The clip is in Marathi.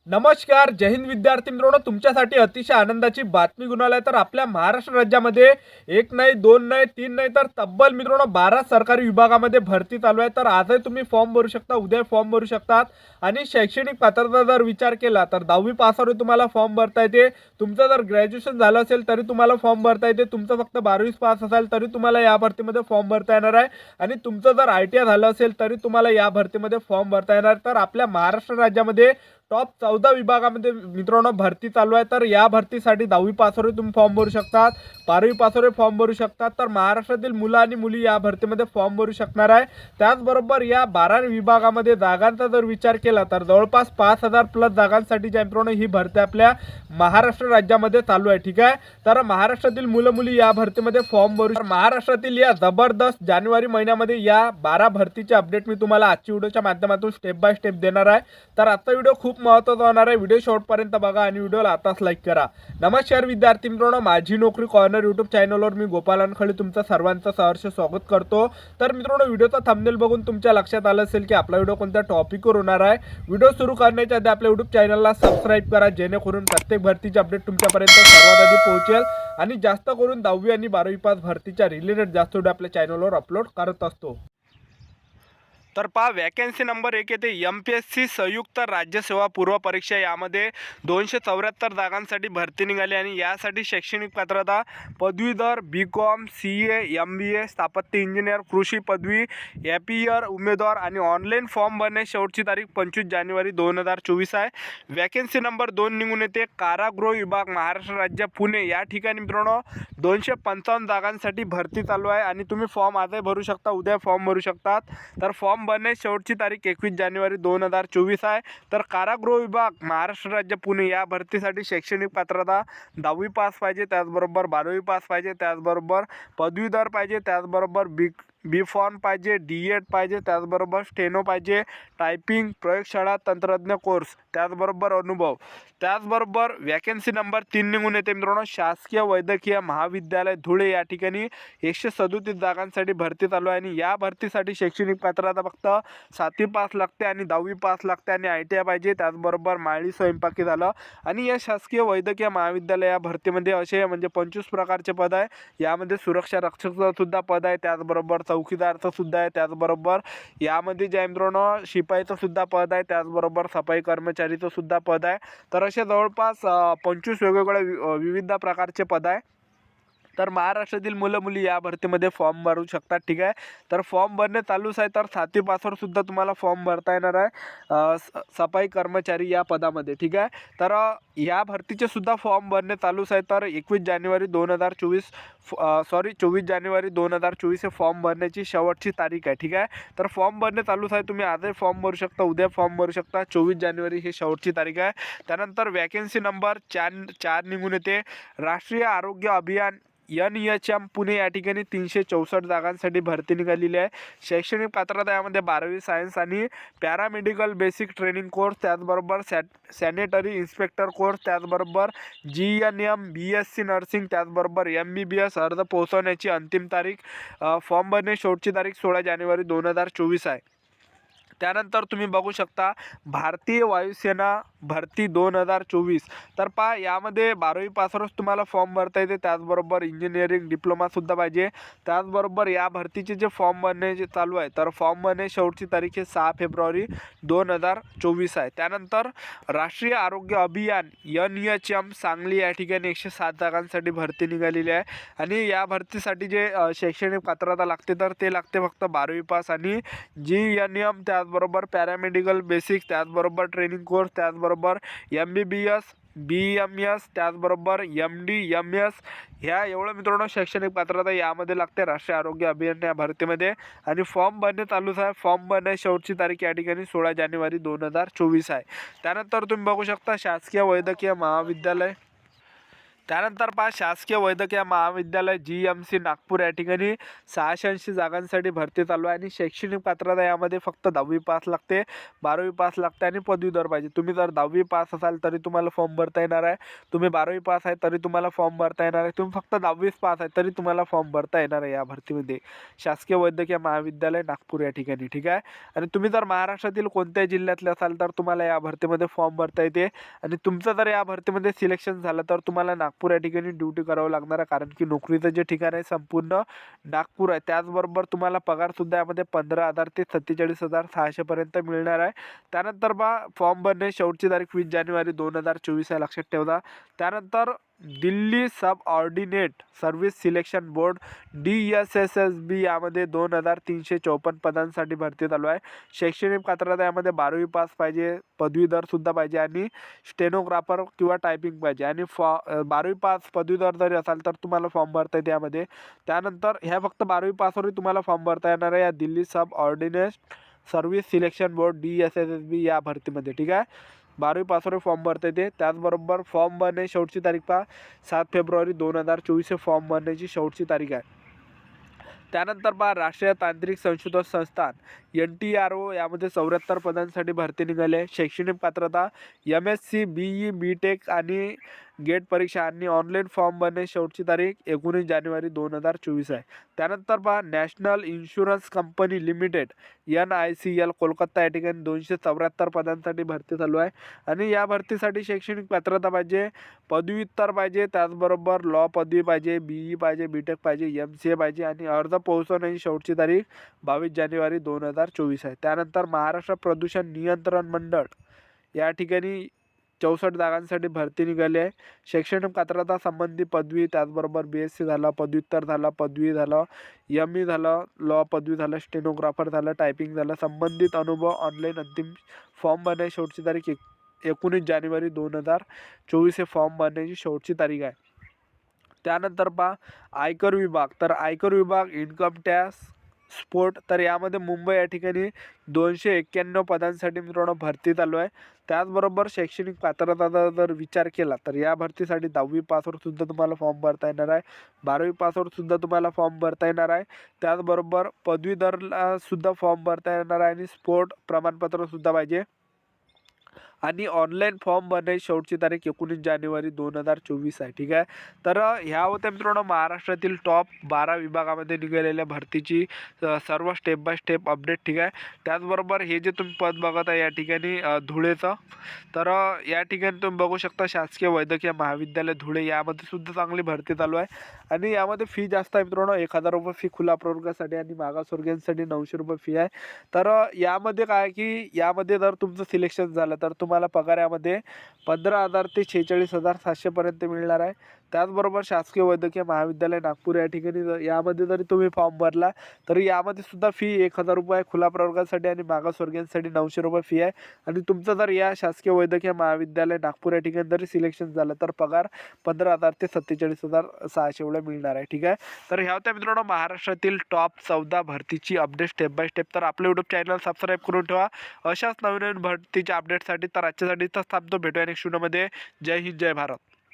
नमस्कार, जय हिंद विद्यार्थी मित्रांनो. तुमच्यासाठी अतिशय आनंदाची बातमी घेऊन आलाय. तर आपल्या महाराष्ट्र राज्यामध्ये एक नाही, दोन नाही, तीन नाही, तर तब्बल मित्रांनो 12 सरकारी विभागामध्ये भरती चालू आहे. तर आजही तुम्ही फॉर्म भरू शकता, उद्या फॉर्म भरू शकतात. आणि शैक्षणिक पात्रता जर विचार केला तर 10वी पासवर तुम्हाला फॉर्म भरता येते. तुमचं जर ग्रॅज्युएशन झालं असेल तरी तुम्हाला फॉर्म भरता येते. तुमचं फक्त 12वी पास असेल तरी तुम्हाला या भरतीमध्ये फॉर्म भरता येणार आहे. आणि तुमचं जर ITI झालं असेल तरी तुम्हाला या भरतीमध्ये फॉर्म भरता येणार. तर आपल्या महाराष्ट्र राज्यामध्ये टॉप 14 विभागामध्ये मित्रांनो भरती चालू आहे. तर या भरतीसाठी 10वी पासवर तुम्ही फॉर्म भरू शकतात, 12वी पासवर फॉर्म भरू शकतात. तर महाराष्ट्रातील मुलं आणि मुली या भरतीमध्ये फॉर्म भरू शकणार आहे. त्याचबरोबर या 12 विभागामध्ये जागांचा जर विचार केला तर जवळपास 5000 प्लस जागांसाठी ज्या मित्रांनो ही भरती आपल्या महाराष्ट्र राज्यामध्ये चालू आहे. ठीक आहे. तर महाराष्ट्रातील मुलं मुली या भरतीमध्ये फॉर्म भरू. महाराष्ट्रातील या जबरदस्त जानेवारी महिन्यामध्ये या 12 भरतीचे अपडेट मी तुम्हाला आजच्या व्हिडिओच्या माध्यमातून स्टेप बाय स्टेप देणार आहे. तर आजचा व्हिडिओ खूप महत्त्वाचा होणार आहे. व्हिडिओ शेवटपर्यंत बघा आणि व्हिडिओला आताच लाईक करा. नमस्कार विद्यार्थी मित्रांनो, माझी नोकरी कॉर्नर यूट्यूब चॅनलवर मी गोपाल अनखळे तुमचं सर्वांचं सहर्ष स्वागत करतो. तर मित्रांनो, व्हिडिओचा थंबनेल बघून तुमच्या लक्षात आलं असेल की आपला व्हिडिओ कोणत्या टॉपिकवर होणार आहे. व्हिडिओ सुरू करण्याच्या आधी आपल्या यूट्यूब चॅनलला सबस्क्राईब करा, जेणेकरून प्रत्येक भरतीचे अपडेट तुमच्यापर्यंत सर्वात आधी पोहोचेल. आणि जास्त करून 10वी आणि 12वी पास भरतीच्या रिलेटेड जास्त व्हिडिओ आपल्या चॅनलवर अपलोड करत असतो. तर पहा, वॅकन्सी नंबर 1 येते MPSC संयुक्त राज्य सेवा पूर्व परीक्षा. यामध्ये 274 जागांसाठी भरती निघाली आणि यासाठी शैक्षणिक पात्रता पदवीधर, BCom, CA, MBA, स्थापत्य इंजिनियर, कृषी पदवी, APR उमेदवार. आणि ऑनलाईन फॉर्म भरण्याची शेवटची तारीख 25 जानेवारी 2024 आहे. वॅकन्सी नंबर 2 निघून येते कारागृह विभाग, महाराष्ट्र राज्य, पुणे. या ठिकाणी मित्रांनो 255 जागांसाठी भरती चालू आहे आणि तुम्ही फॉर्म आजही भरू शकता, उद्या फॉर्म भरू शकतात. तर फॉर्म भरण्याची शेवटची तारीख 21 जानेवारी 2024 आहे. तर कारागृह विभाग, महाराष्ट्र राज्य, पुणे. या भरतीसाठी शैक्षणिक पात्रता 10वी पास पाहिजे, त्याचबरोबर 12वी पास पाहिजे, त्याचबरोबर पदवीधर पाहिजे, त्याचबरोबर B.Pharm पाहिजे, D.Ed पाहिजे, त्याचबरोबर स्टेनो पाहिजे, टायपिंग, प्रयोगशाळा, तंत्रज्ञ कोर्स, त्याचबरोबर अनुभव. त्याचबरोबर वॅकन्सी नंबर 3 निघून येते मित्रांनो शासकीय वैद्यकीय महाविद्यालय धुळे. या ठिकाणी 137 जागांसाठी भरती चालू आहे आणि या भरतीसाठी शैक्षणिक पात्रता फक्त 7वी पास लागते आणि 10वी पास लागते आणि ITI पाहिजे, त्याचबरोबर माळी स्वयंपाकी झालं. आणि या शासकीय वैद्यकीय महाविद्यालय या भरतीमध्ये असे म्हणजे 25 प्रकारचे पद आहे. यामध्ये सुरक्षा रक्षकचं सुद्धा पद आहे, त्याचबरोबर चौकीदारचं सुद्धा आहे, त्याचबरोबर यामध्ये जे मित्रांनो शिपाईचं सुद्धा पद आहे, त्याचबरोबर सफाई कर्मचारीचं सुद्धा पद आहे. तर असे जवळपास 25 वेगवेगळ्या विविध प्रकारचे पद आहे. तर महाराष्ट्रातील मुलं मुली या भरतीमध्ये फॉर्म भरू शकतात. ठीक आहे. तर फॉर्म भरणे चालूच आहे. तर 7वी पासवर सुद्धा तुम्हाला फॉर्म भरता येणार आहे सफाई कर्मचारी या पदामध्ये. ठीक आहे. तर या भरतीचे सुद्धा फॉर्म भरणे चालूच आहे. तर 24 जानेवारी 2024 हे फॉर्म भरण्याची शेवटची तारीख आहे. ठीक आहे. तर फॉर्म भरणे चालूच आहे. तुम्ही आजही फॉर्म भरू शकता, उद्या फॉर्म भरू शकता. 24 जानेवारी ही शेवटची तारीख आहे. त्यानंतर वॅकन्सी नंबर 4 निघून येते राष्ट्रीय आरोग्य अभियान NHM पुणे. या ठिकाणी 364 जागांसाठी भरती निघालेली आहे. शैक्षणिक पात्रता यामध्ये 12वी सायन्स आणि पॅरामेडिकल बेसिक ट्रेनिंग कोर्स, त्याचबरोबर सॅनिटरी इन्स्पेक्टर कोर्स, त्याचबरोबर GNM BSc नर्सिंग, त्याचबरोबर MBBS. अर्ज पोहोचवण्याची अंतिम तारीख फॉर्म भरणे शेवटची तारीख 16 जानेवारी 2024 आहे. त्यानंतर तुम्ही बघू शकता भारतीय वायुसेना भरती 2024. तर पहा, यामध्ये 12वी पासवरच तुम्हाला फॉर्म भरता येते, त्याचबरोबर इंजिनिअरिंग डिप्लोमासुद्धा पाहिजे. त्याचबरोबर या भरतीचे जे फॉर्म भरणे जे चालू आहे, तर फॉर्म भरणे शेवटची तारीख 6 फेब्रुवारी 2024 आहे. त्यानंतर राष्ट्रीय आरोग्य अभियान NHM सांगली. या ठिकाणी 107 जागांसाठी भरती निघालेली आहे आणि या भरतीसाठी जे शैक्षणिक पात्रता लागते तर ते लागते फक्त 12वी पास आणि GNM, त्याचबरोबर पॅरामेडिकल बेसिक, त्याचबरोबर ट्रेनिंग कोर्स, त्याचबरोबर MBBS, BMS, त्याचबरोबर MD, MS. ह्या एवढं मित्रांनो शैक्षणिक पात्रता यामध्ये लागते राष्ट्रीय आरोग्य अभियान या भरतीमध्ये. आणि फॉर्म भरणे चालूच आहे. फॉर्म भरण्याची शेवटची तारीख या ठिकाणी 16 जानेवारी 2024 आहे. त्यानंतर तुम्ही बघू शकता शासकीय वैद्यकीय महाविद्यालय. त्यानंतर पहा शासकीय वैद्यकीय महाविद्यालय GMC नागपूर या ठिकाणी 680 जागांसाठी भरती चालू आहे आणि शैक्षणिक पात्रता यामध्ये फक्त 10वी पास लागते, 12वी पास लागते आणि पदवीधर पाहिजे. तुम्ही जर 10वी पास असाल तरी तुम्हाला फॉर्म भरता येणार आहे, तुम्ही 12वी पास आहे तरी तुम्हाला फॉर्म भरता येणार आहे, तुम्ही फक्त 10वीच पास आहे तरी तुम्हाला फॉर्म भरता येणार आहे या भरतीमध्ये. शासकीय वैद्यकीय महाविद्यालय नागपूर या ठिकाणी, ठीक आहे. आणि तुम्ही जर महाराष्ट्रातील कोणत्याही जिल्ह्यातले असाल तर तुम्हाला या भरतीमध्ये फॉर्म भरता येते आणि तुमचं जर या भरतीमध्ये सिलेक्शन झालं तर तुम्हाला नागपूर या ठिकाणी ड्युटी करावं लागणार आहे, कारण की नोकरीचं जे ठिकाण आहे संपूर्ण नागपूर आहे. त्याचबरोबर तुम्हाला पगारसुद्धा यामध्ये 15,000 ते 47,600 पर्यंत मिळणार आहे. त्यानंतर फॉर्म भरणे शेवटची तारीख 20 जानेवारी 2024 आहे, लक्षात ठेवा. त्यानंतर Delhi subordinate service selection board DSSSB यामध्ये 2,354 पदांसाठी भरती चालू आहे. शैक्षणिक पात्रता यामध्ये 12वी पास पाहिजे, पदवीधरसुद्धा पाहिजे आणि स्टेनोग्राफर किंवा टायपिंग पाहिजे आणि 12वी पास पदवीधर जरी असाल तर तुम्हाला फॉर्म भरता येते यामध्ये. त्यानंतर ह्या फक्त 12वी पासवरही तुम्हाला फॉर्म भरता येणार आहे या Delhi subordinate service selection board DSSSB या भरतीमध्ये, ठीक आहे. 12वी पासवर फॉर्म भरता येते. त्याचबरोबर फॉर्म भरणे शेवटची तारीख 7 फेब्रुवारी 2024 हे फॉर्म भरण्याची शेवटची तारीख आहे. त्यानंतर राष्ट्रीय तांत्रिक संशोधन संस्थान NTRO यामध्ये 74 पदांसाठी भरती निघाली. शैक्षणिक पात्रता MSc BE BTech आणि गेट परीक्षा आणि ऑनलाईन फॉर्म भरणे शेवटची तारीख 19 जानेवारी 2024 आहे. त्यानंतर national insurance company limited NICL Kolkata या ठिकाणी 274 पदांसाठी भरती चालू आहे आणि या भरतीसाठी शैक्षणिक पात्रता पाहिजे, पदव्युत्तर पाहिजे, त्याचबरोबर लॉ पदवी पाहिजे, BE पाहिजे, BTech पाहिजे, MCA पाहिजे आणि अर्ज पोहोचवण्याची शेवटची तारीख 22 जानेवारी 2024 आहे. त्यानंतर महाराष्ट्र प्रदूषण नियंत्रण मंडळ या ठिकाणी 64 जागांसाठी भरती निघाली आहे. शैक्षणिक पात्रता संबंधी पदवी, त्याचबरोबर BSc झालं, पदव्युत्तर झालं, पदवी झालं, ME झालं, लॉ पदवी झालं, स्टेनोग्राफर झालं, टायपिंग झालं, संबंधित अनुभव, ऑनलाईन अंतिम फॉर्म भरण्याची शेवटची तारीख 19 जानेवारी 2024 हे फॉर्म भरण्याची शेवटची तारीख आहे. त्यानंतर आयकर विभाग, तर आयकर विभाग इन्कम टॅक्स स्पोर्ट, तर यामध्ये मुंबई या ठिकाणी 291 पदांसाठी मित्रांनो भरती चालू आहे. त्याचबरोबर शैक्षणिक पात्रताचा जर विचार केला तर या भरतीसाठी 10वी पासवर सुद्धा तुम्हाला फॉर्म भरता येणार आहे, 12वी पासवर सुद्धा तुम्हाला फॉर्म भरता येणार आहे. त्याचबरोबर पदवीधरला सुद्धा फॉर्म भरता येणार आहे आणि स्पोर्ट प्रमाणपत्र सुद्धा पाहिजे आणि ऑनलाईन फॉर्म भरण्याची शेवटची तारीख 19 जानेवारी 2024 आहे, ठीक आहे. तर ह्या होत्या मित्रांनो महाराष्ट्रातील टॉप 12 विभागामध्ये निघालेल्या भरतीची सर्व स्टेप बाय स्टेप अपडेट, ठीक आहे. त्याचबरोबर हे जे तुम्ही पद बघत आहे या ठिकाणी धुळेचं, तर या ठिकाणी तुम्ही बघू शकता शासकीय वैद्यकीय महाविद्यालय धुळे, यामध्ये सुद्धा चांगली भरती चालू आहे आणि यामध्ये फी जास्त आहे मित्रांनो. 1,000 रुपये फी खुला प्रवर्गासाठी आणि मागासवर्गीयांसाठी 900 रुपये फी आहे. तर यामध्ये काय की यामध्ये जर तुमचं सिलेक्शन झालं तर तुम्हाला पगार यामध्ये 15,000 ते 46,700 पर्यंत मिळणार आहे. त्याचबरोबर शासकीय वैद्यकीय महाविद्यालय नागपूर या ठिकाणी यामध्ये जरी तुम्ही फॉर्म भरला तरी यामध्ये सुद्धा फी 1,000 रुपये खुला प्रवर्गासाठी आणि मागासवर्गीयांसाठी 900 रुपये फी आहे. आणि तुमचं जर या शासकीय वैद्यकीय महाविद्यालय नागपूर या ठिकाणी जरी सिलेक्शन झालं तर पगार 15,000 ते 47,600 एवढा मिळणार आहे, ठीक आहे. तर ह्या होत्या मित्रांनो महाराष्ट्रातील टॉप 14 भरतीची अपडेट स्टेप बाय स्टेप. तर आपलं यूट्यूब चॅनल सबस्क्राईब करून ठेवा अशाच नवीन नवीन भरतीच्या अपडेटसाठी. तर आजच्यासाठी इथंच थांबतो, भेटूया नेक्स्ट व्हिडिओमध्ये. जय हिंद, जय भारत.